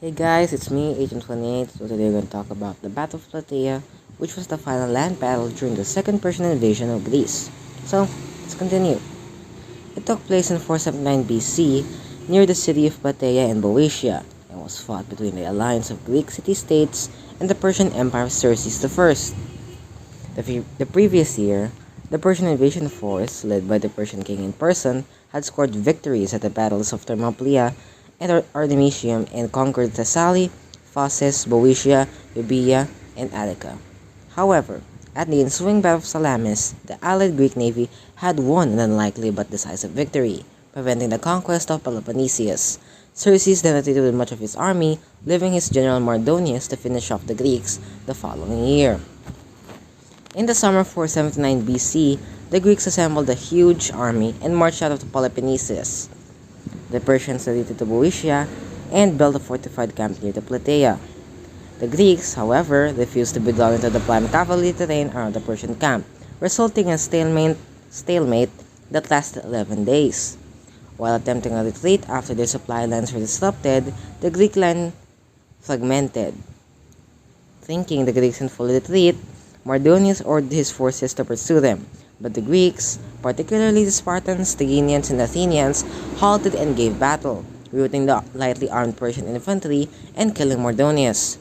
Hey guys, it's me, Agent 28. So today we're going to talk about the Battle of Plataea, which was the final land battle during the Second Persian invasion of Greece. So, let's continue. It took place in 479 BC near the city of Plataea in Boeotia and was fought between the alliance of Greek city-states and the Persian Empire of Xerxes I. The previous year, the Persian invasion force, led by the Persian king in person, had scored victories at the battles of Thermopylae and Artemisium and conquered Thessaly, Phocis, Boeotia, Euboea, and Attica. However, at the ensuing Battle of Salamis, the allied Greek navy had won an unlikely but decisive victory, preventing the conquest of Peloponnesus. Xerxes then retreated with much of his army, leaving his general Mardonius to finish off the Greeks the following year. In the summer of 479 BC, the Greeks assembled a huge army and marched out of the Peloponnesus. The Persians retreated to Boeotia and built a fortified camp near the Plataea. The Greeks, however, refused to be drawn into the prime cavalry terrain around the Persian camp, resulting in a stalemate that lasted 11 days. While attempting a retreat after their supply lines were disrupted, the Greek line fragmented. Thinking the Greeks in full retreat, Mardonius ordered his forces to pursue them, but the Greeks, particularly the Spartans, Tyrrhenians, and Athenians, halted and gave battle, routing the lightly armed Persian infantry and killing Mardonius.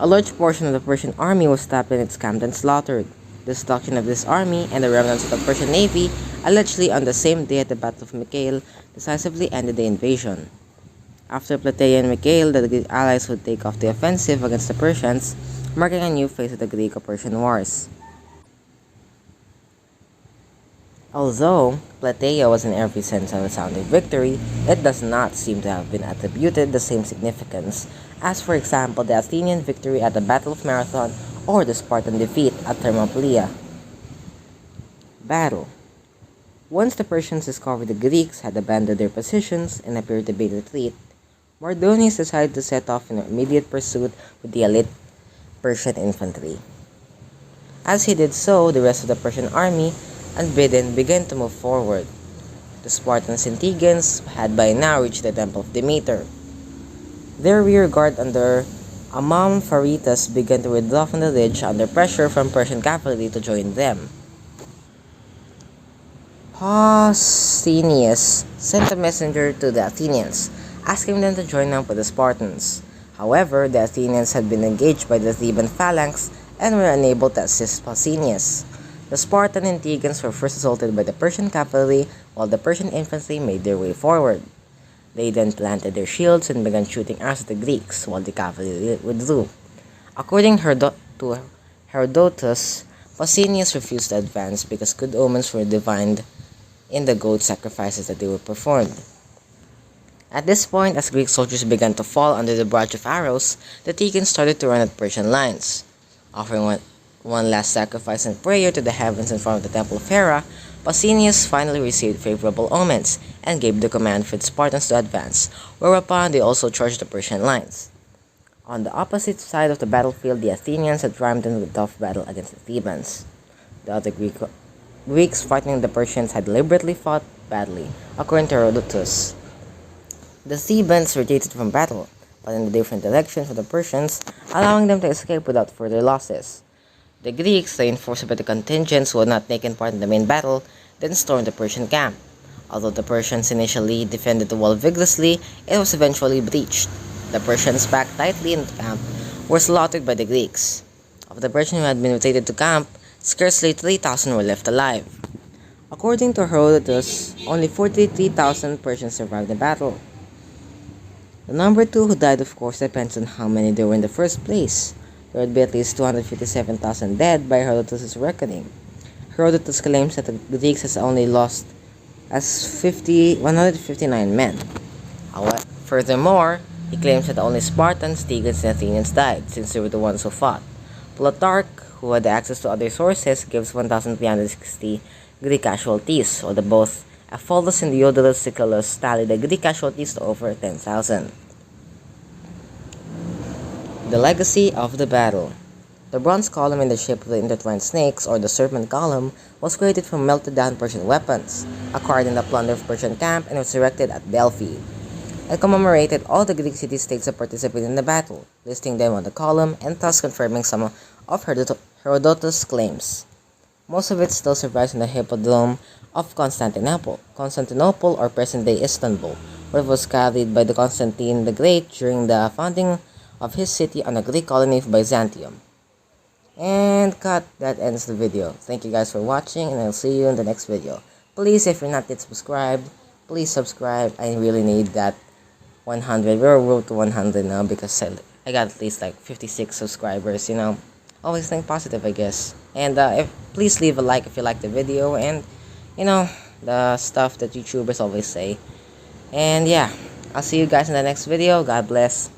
A large portion of the Persian army was trapped in its camp and slaughtered. The destruction of this army and the remnants of the Persian navy, allegedly on the same day at the Battle of Mycale, decisively ended the invasion. After Plataea and Mycale, the Greek allies would take off the offensive against the Persians, marking a new phase of the Greco-Persian Wars. Although Plataea was in every sense a resounding victory, it does not seem to have been attributed the same significance as, for example, the Athenian victory at the Battle of Marathon or the Spartan defeat at Thermopylae. Battle. Once the Persians discovered the Greeks had abandoned their positions and appeared to be in retreat, Mardonius decided to set off in immediate pursuit with the elite Persian infantry. As he did so, the rest of the Persian army, unbidden, began to move forward. The Spartans and Tegans had by now reached the temple of Demeter. Their rear guard under Amampharatus began to withdraw from the ridge under pressure from Persian cavalry to join them. Pausanias sent a messenger to the Athenians, asking them to join up with the Spartans. However, the Athenians had been engaged by the Theban phalanx and were unable to assist Pausanias. The Spartan and Tegans were first assaulted by the Persian cavalry, while the Persian infantry made their way forward. They then planted their shields and began shooting arrows at the Greeks, while the cavalry withdrew. According to Herodotus, Pausanias refused to advance because good omens were divined in the goat sacrifices that they were performed. At this point, as Greek soldiers began to fall under the barrage of arrows, the Tegans started to run at Persian lines. Offering one last sacrifice and prayer to the heavens in front of the temple of Hera, Pausanias finally received favorable omens and gave the command for the Spartans to advance, whereupon they also charged the Persian lines. On the opposite side of the battlefield, the Athenians had triumphed in a tough battle against the Thebans. The other Greeks fighting the Persians had deliberately fought badly, according to Herodotus. The Thebans retreated from battle, but in a different direction from the Persians, allowing them to escape without further losses. The Greeks, reinforced by the contingents who had not taken part in the main battle, then stormed the Persian camp. Although the Persians initially defended the wall vigorously, it was eventually breached. The Persians, packed tightly in the camp, were slaughtered by the Greeks. Of the Persians who had been retreated to camp, scarcely 3,000 were left alive. According to Herodotus, only 43,000 Persians survived the battle. The number 2 who died, of course, depends on how many there were in the first place. There would be at least 257,000 dead by Herodotus' reckoning. Herodotus claims that the Greeks has only lost as 159 men. Furthermore, he claims that only Spartans, Tegans, and Athenians died, since they were the ones who fought. Plutarch, who had access to other sources, gives 1,360 Greek casualties, while both Apollos and Diodorus Siculus tallied the Greek casualties to over 10,000. The legacy of the battle. The bronze column in the shape of the intertwined snakes, or the serpent column, was created from melted down Persian weapons, acquired in the plunder of Persian camp, and was erected at Delphi. and commemorated all the Greek city-states that participated in the battle, listing them on the column and thus confirming some of Herodotus' claims. Most of it still survives in the Hippodrome of Constantinople or present-day Istanbul, where it was carried by the Constantine the Great during the founding of his city on a Greek colony of Byzantium. And cut, that ends the video. Thank you guys for watching, and I'll see you in the next video. Please, if you're not yet subscribed, please subscribe. I really need that 100. We're road to 100 now because I got at least like 56 subscribers, you know. Always think positive, I guess. And please leave a like if you like the video, and you know, the stuff that YouTubers always say. And yeah, I'll see you guys in the next video. God bless.